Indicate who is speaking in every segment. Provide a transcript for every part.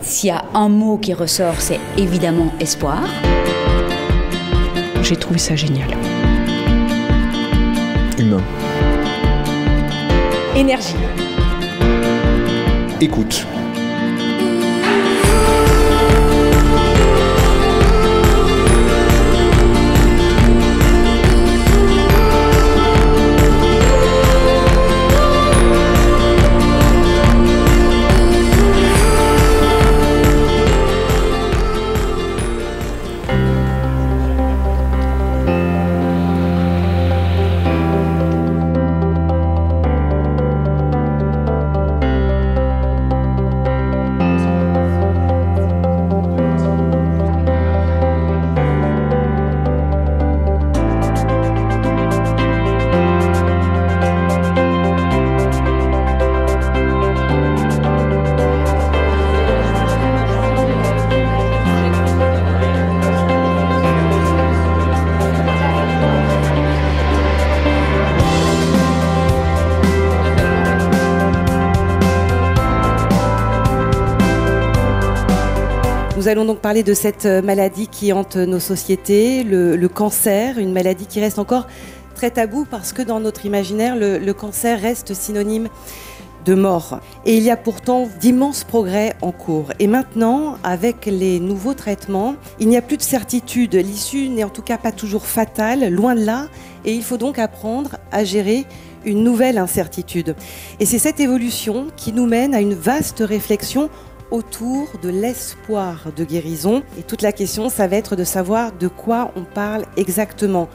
Speaker 1: S'il y a un mot qui ressort, c'est évidemment espoir.
Speaker 2: J'ai trouvé ça génial.
Speaker 3: Humain.
Speaker 2: Énergie.
Speaker 3: Écoute.
Speaker 4: Nous allons donc parler de cette maladie qui hante nos sociétés, le cancer, une maladie qui reste encore très taboue parce que dans notre imaginaire, le cancer reste synonyme de mort. Et il y a pourtant d'immenses progrès en cours. Et maintenant, avec les nouveaux traitements, il n'y a plus de certitude. L'issue n'est en tout cas pas toujours fatale, loin de là. Et il faut donc apprendre à gérer une nouvelle incertitude. Et c'est cette évolution qui nous mène à une vaste réflexion autour de l'espoir de guérison. Et toute la question, ça va être de savoir de quoi on parle exactement.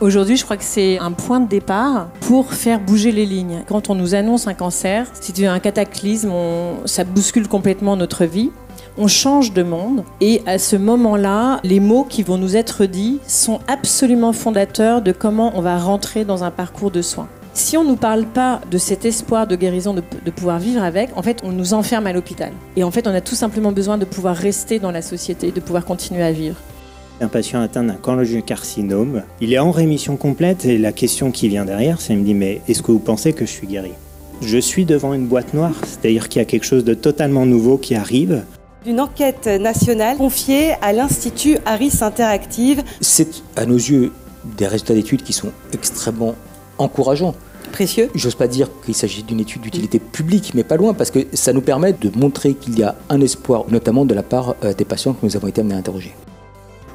Speaker 5: Aujourd'hui, je crois que c'est un point de départ pour faire bouger les lignes. Quand on nous annonce un cancer, c'est un cataclysme, ça bouscule complètement notre vie. On change de monde et à ce moment-là, les mots qui vont nous être dits sont absolument fondateurs de comment on va rentrer dans un parcours de soins. Si on ne nous parle pas de cet espoir de guérison, de pouvoir vivre avec, en fait, on nous enferme à l'hôpital. Et en fait, on a tout simplement besoin de pouvoir rester dans la société, de pouvoir continuer à vivre.
Speaker 6: Un patient atteint d'un cholangiocarcinome, il est en rémission complète et la question qui vient derrière, c'est il me dit « mais est-ce que vous pensez que je suis guéri ?» Je suis devant une boîte noire, c'est-à-dire qu'il y a quelque chose de totalement nouveau qui arrive.
Speaker 4: Une enquête nationale confiée à l'Institut Harris Interactive.
Speaker 7: C'est à nos yeux des résultats d'études qui sont extrêmement encourageants.
Speaker 4: Précieux.
Speaker 7: J'ose pas dire qu'il s'agit d'une étude d'utilité publique, mais pas loin, parce que ça nous permet de montrer qu'il y a un espoir, notamment de la part des patients que nous avons été amenés à interroger.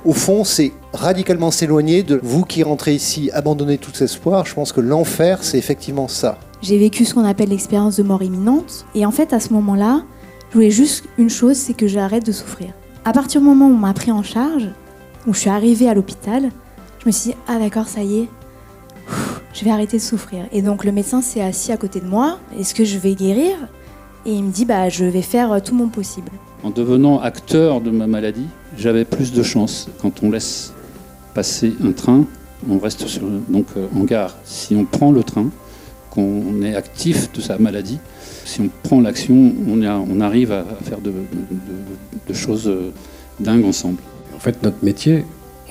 Speaker 3: Au fond, c'est radicalement s'éloigner de vous qui rentrez ici, abandonner tout espoir. Je pense que l'enfer, c'est effectivement ça.
Speaker 8: J'ai vécu ce qu'on appelle l'expérience de mort imminente. Et en fait, à ce moment-là, je voulais juste une chose, c'est que j'arrête de souffrir. À partir du moment où on m'a pris en charge, où je suis arrivée à l'hôpital, je me suis dit « Ah d'accord, ça y est, je vais arrêter de souffrir ». Et donc le médecin s'est assis à côté de moi. « Est-ce que je vais guérir ?» Et il me dit « Je vais faire tout mon possible ».
Speaker 9: En devenant acteur de ma maladie, j'avais plus de chance. Quand on laisse passer un train, on reste en gare. Si on prend le train, qu'on est actif de sa maladie, si on prend l'action, on arrive à faire de choses dingues ensemble.
Speaker 10: En fait, notre métier,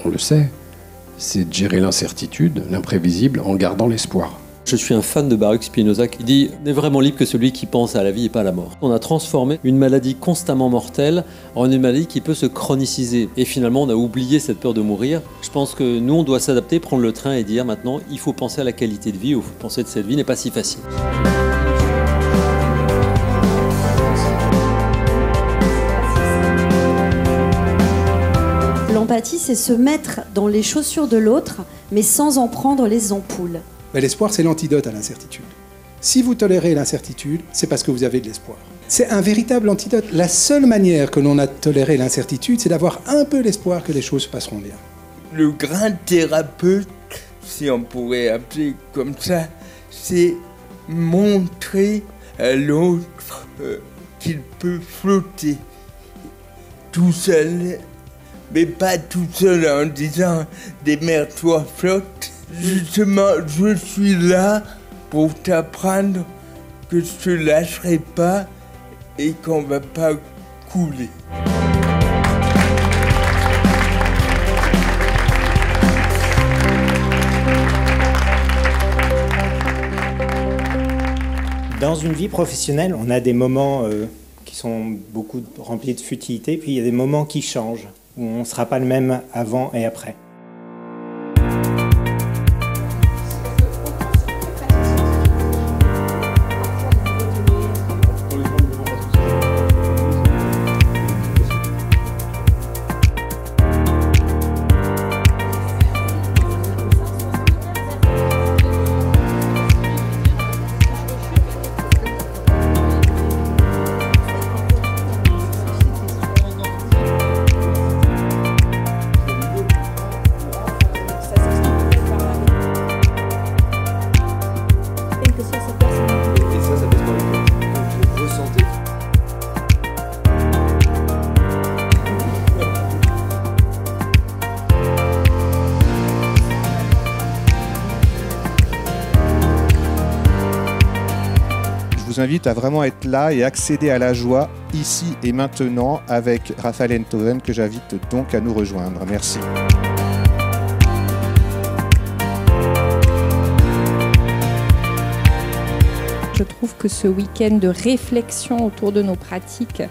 Speaker 10: on le sait, c'est de gérer l'incertitude, l'imprévisible, en gardant l'espoir.
Speaker 11: Je suis un fan de Baruch Spinoza qui dit « N'est vraiment libre que celui qui pense à la vie et pas à la mort ». On a transformé une maladie constamment mortelle en une maladie qui peut se chroniciser. Et finalement, on a oublié cette peur de mourir. Je pense que nous, on doit s'adapter, prendre le train et dire maintenant, il faut penser à la qualité de vie, il faut penser que cette vie n'est pas si facile.
Speaker 12: L'empathie, c'est se mettre dans les chaussures de l'autre, mais sans en prendre les ampoules.
Speaker 13: Mais l'espoir, c'est l'antidote à l'incertitude. Si vous tolérez l'incertitude, c'est parce que vous avez de l'espoir. C'est un véritable antidote. La seule manière que l'on a de tolérer l'incertitude, c'est d'avoir un peu l'espoir que les choses se passeront bien.
Speaker 14: Le grand thérapeute, si on pourrait appeler comme ça, c'est montrer à l'autre qu'il peut flotter tout seul, mais pas tout seul en disant « démerde-toi, flotte ». Justement, je suis là pour t'apprendre que je te lâcherai pas et qu'on va pas couler.
Speaker 6: Dans une vie professionnelle, on a des moments qui sont beaucoup remplis de futilité, puis il y a des moments qui changent, où on ne sera pas le même avant et après.
Speaker 2: Je vous invite à vraiment être là et accéder à la joie ici et maintenant avec Raphaël Enthoven que j'invite donc à nous rejoindre. Merci.
Speaker 15: Je trouve que ce week-end de réflexion autour de nos pratiques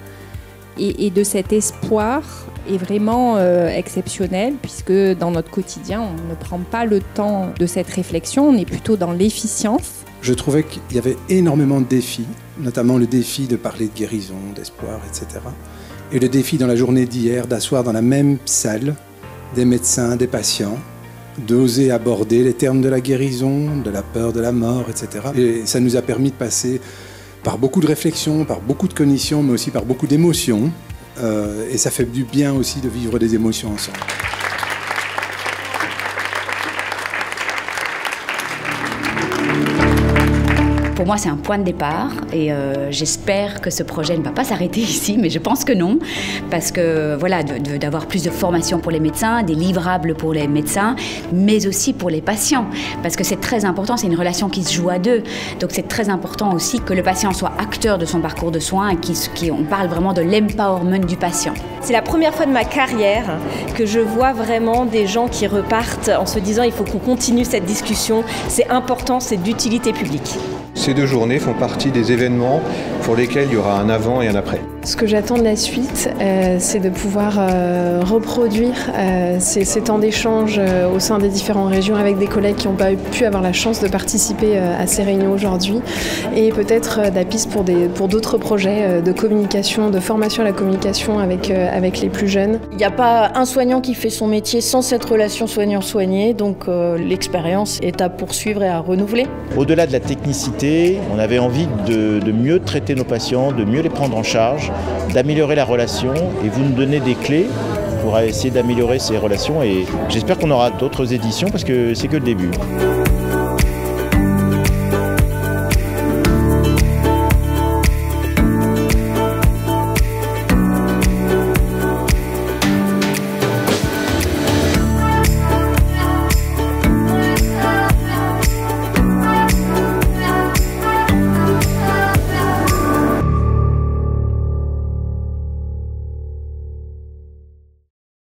Speaker 15: et de cet espoir est vraiment exceptionnel, puisque dans notre quotidien, on ne prend pas le temps de cette réflexion, on est plutôt dans l'efficience.
Speaker 13: Je trouvais qu'il y avait énormément de défis, notamment le défi de parler de guérison, d'espoir, etc. Et le défi dans la journée d'hier d'asseoir dans la même salle des médecins, des patients, d'oser aborder les termes de la guérison, de la peur de la mort, etc. Et ça nous a permis de passer par beaucoup de réflexions, par beaucoup de cognitions, mais aussi par beaucoup d'émotions. Et ça fait du bien aussi de vivre des émotions ensemble.
Speaker 1: Pour moi, c'est un point de départ et j'espère que ce projet ne va pas s'arrêter ici, mais je pense que non, parce que voilà, d'avoir plus de formation pour les médecins, des livrables pour les médecins, mais aussi pour les patients, parce que c'est très important, c'est une relation qui se joue à deux, donc c'est très important aussi que le patient soit acteur de son parcours de soins et qu'on parle vraiment de l'empowerment du patient.
Speaker 16: C'est la première fois de ma carrière que je vois vraiment des gens qui repartent en se disant il faut qu'on continue cette discussion, c'est important, c'est d'utilité publique.
Speaker 2: Ces 2 journées font partie des événements pour lesquels il y aura un avant et un après.
Speaker 17: Ce que j'attends de la suite, c'est de pouvoir reproduire ces temps d'échange au sein des différentes régions avec des collègues qui n'ont pas pu avoir la chance de participer à ces réunions aujourd'hui, et peut-être la piste pour d'autres projets de communication, de formation à la communication avec les plus jeunes.
Speaker 18: Il n'y a pas un soignant qui fait son métier sans cette relation soignant-soigné, donc l'expérience est à poursuivre et à renouveler.
Speaker 19: Au-delà de la technicité, on avait envie de mieux traiter nos patients, de mieux les prendre en charge, d'améliorer la relation, et vous nous donnez des clés pour essayer d'améliorer ces relations, et j'espère qu'on aura d'autres éditions parce que c'est que le début.